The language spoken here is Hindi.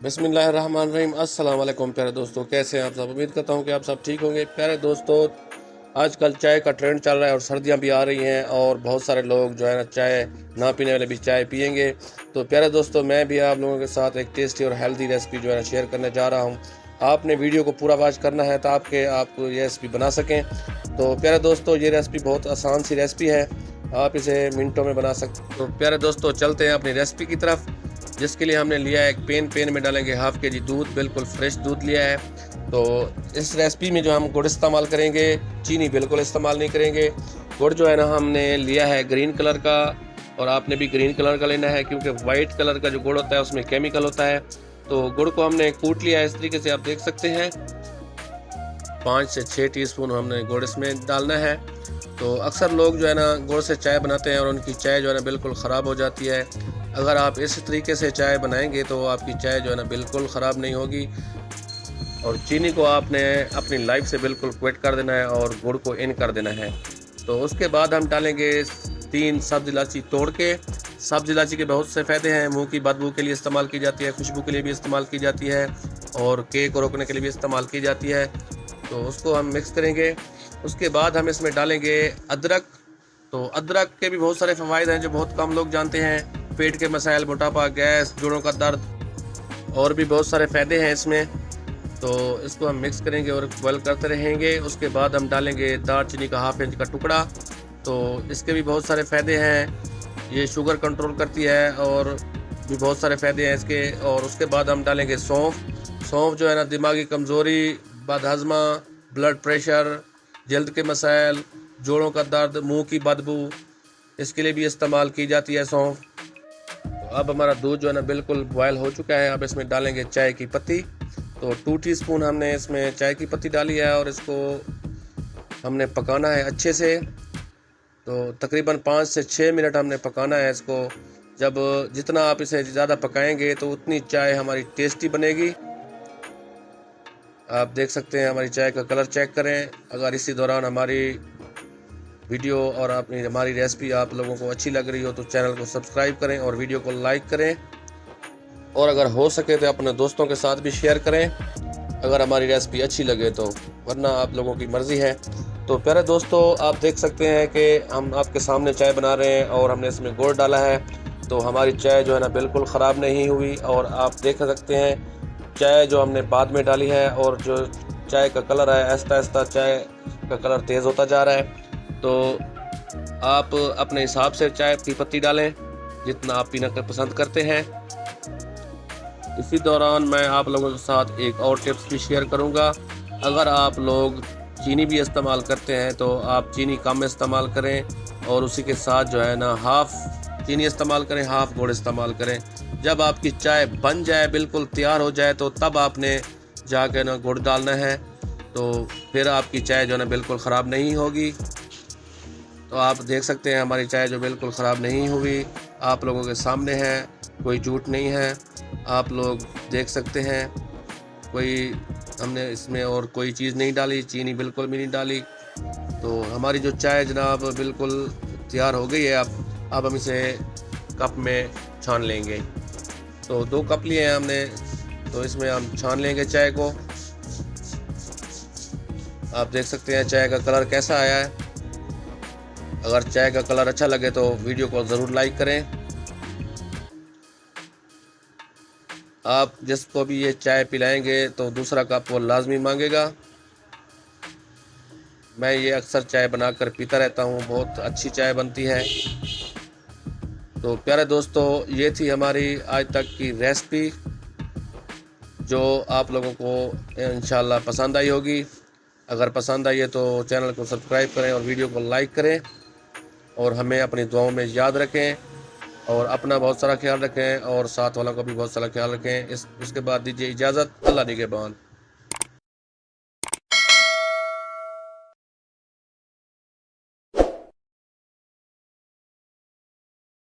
बिस्मिल्लाहिर्रहमानिर्रहीम। अस्सलाम वालेकुम प्यारे दोस्तों, कैसे हैं आप सब। उम्मीद करता हूं कि आप सब ठीक होंगे। प्यारे दोस्तों, आजकल चाय का ट्रेंड चल रहा है और सर्दियां भी आ रही हैं और बहुत सारे लोग जो है ना चाय ना पीने वाले भी चाय पियेंगे। तो प्यारे दोस्तों, मैं भी आप लोगों के साथ एक टेस्टी और हेल्दी रेसिपी जो है ना शेयर करने जा रहा हूँ। आपने वीडियो को पूरा वॉच करना है ताकि आप ये रेसिपी बना सकें। तो प्यारे दोस्तों, ये रेसिपी बहुत आसान सी रेसिपी है, आप इसे मिनटों में बना सकते। तो प्यारे दोस्तों, चलते हैं अपनी रेसिपी की तरफ, जिसके लिए हमने लिया है एक पेन में डालेंगे हाफ के जी दूध, बिल्कुल फ्रेश दूध लिया है। तो इस रेसिपी में जो हम गुड़ इस्तेमाल करेंगे, चीनी बिल्कुल इस्तेमाल नहीं करेंगे। गुड़ जो है ना हमने लिया है ग्रीन कलर का, और आपने भी ग्रीन कलर का लेना है क्योंकि वाइट कलर का जो गुड़ होता है उसमें केमिकल होता है। तो गुड़ को हमने कूट लिया है इस तरीके से, आप देख सकते हैं। 5 से 6 टीस्पून हमने गुड़ इसमें डालना है। तो अक्सर लोग जो है ना गुड़ से चाय बनाते हैं और उनकी चाय जो है ना बिल्कुल ख़राब हो जाती है। अगर आप इस तरीके से चाय बनाएंगे तो आपकी चाय जो है ना बिल्कुल ख़राब नहीं होगी। और चीनी को आपने अपनी लाइफ से बिल्कुल क्विट कर देना है और गुड़ को इन कर देना है। तो उसके बाद हम डालेंगे 3 सब्ज़ इलायची तोड़ के। सब्ज़ इलायची के बहुत से फ़ायदे हैं, मुंह की बदबू के लिए इस्तेमाल की जाती है, खुशबू के लिए भी इस्तेमाल की जाती है और केक को रोकने के लिए भी इस्तेमाल की जाती है। तो उसको हम मिक्स करेंगे। उसके बाद हम इसमें डालेंगे अदरक। तो अदरक के भी बहुत सारे फ़वाइद हैं जो बहुत कम लोग जानते हैं। पेट के मसाइल, मोटापा, गैस, जोड़ों का दर्द और भी बहुत सारे फ़ायदे हैं इसमें। तो इसको हम मिक्स करेंगे और बॉयल करते रहेंगे। उसके बाद हम डालेंगे दालचीनी का हाफ इंच का टुकड़ा। तो इसके भी बहुत सारे फ़ायदे हैं, ये शुगर कंट्रोल करती है और भी बहुत सारे फ़ायदे हैं इसके। और उसके बाद हम डालेंगे सौंफ। सौंफ जो है ना दिमागी कमज़ोरी, बदहज़मा, ब्लड प्रेशर, जल्द के मसाइल, जोड़ों का दर्द, मुंह की बदबू, इसके लिए भी इस्तेमाल की जाती है सौंफ। तो अब हमारा दूध जो है ना बिल्कुल बॉयल हो चुका है। अब इसमें डालेंगे चाय की पत्ती। तो 2 टीस्पून हमने इसमें चाय की पत्ती डाली है और इसको हमने पकाना है अच्छे से। तो तकरीबन 5 से 6 मिनट हमने पकाना है इसको। जब जितना आप इसे ज़्यादा पकाएंगे तो उतनी चाय हमारी टेस्टी बनेगी। आप देख सकते हैं, हमारी चाय का कलर चेक करें। अगर इसी दौरान हमारी वीडियो और हमारी रेसिपी आप लोगों को अच्छी लग रही हो तो चैनल को सब्सक्राइब करें और वीडियो को लाइक करें, और अगर हो सके तो अपने दोस्तों के साथ भी शेयर करें अगर हमारी रेसिपी अच्छी लगे तो, वरना आप लोगों की मर्ज़ी है। तो प्यारे दोस्तों, आप देख सकते हैं कि हम आपके सामने चाय बना रहे हैं और हमने इसमें गुड़ डाला है। तो हमारी चाय जो है ना बिल्कुल ख़राब नहीं हुई। और आप देख सकते हैं चाय जो हमने बाद में डाली है और जो चाय का कलर है, आहिस्ता आहिस्ता चाय का कलर तेज़ होता जा रहा है। तो आप अपने हिसाब से चाय की पत्ती डालें जितना आप पीना पसंद करते हैं। इसी दौरान मैं आप लोगों के साथ एक और टिप्स भी शेयर करूंगा। अगर आप लोग चीनी भी इस्तेमाल करते हैं तो आप चीनी कम इस्तेमाल करें और उसी के साथ जो है ना हाफ़ चीनी इस्तेमाल करें, हाफ़ गुड़ इस्तेमाल करें। जब आपकी चाय बन जाए, बिल्कुल तैयार हो जाए, तो तब आपने जाके ना गुड़ डालना है। तो फिर आपकी चाय जो है ना बिल्कुल ख़राब नहीं होगी। तो आप देख सकते हैं हमारी चाय जो बिल्कुल ख़राब नहीं हुई, आप लोगों के सामने है, कोई झूठ नहीं है। आप लोग देख सकते हैं, कोई हमने इसमें और कोई चीज़ नहीं डाली, चीनी बिल्कुल भी नहीं डाली। तो हमारी जो चाय जनाब बिल्कुल तैयार हो गई है। अब हम इसे कप में छान लेंगे। तो 2 कप लिए हैं हमने, तो इसमें हम छान लेंगे चाय को। आप देख सकते हैं चाय का कलर कैसा आया है। अगर चाय का कलर अच्छा लगे तो वीडियो को ज़रूर लाइक करें। आप जिसको भी ये चाय पिलाएंगे तो दूसरा कप वो लाजमी मांगेगा। मैं ये अक्सर चाय बनाकर पीता रहता हूँ, बहुत अच्छी चाय बनती है। तो प्यारे दोस्तों, ये थी हमारी आज तक की रेसिपी जो आप लोगों को इंशाल्लाह पसंद आई होगी। अगर पसंद आई है तो चैनल को सब्सक्राइब करें और वीडियो को लाइक करें और हमें अपनी दुआओं में याद रखें और अपना बहुत सारा ख्याल रखें और साथ वालों का भी बहुत सारा ख्याल रखें। उसके बाद दीजिए इजाज़त। अल्लाह निगहबान।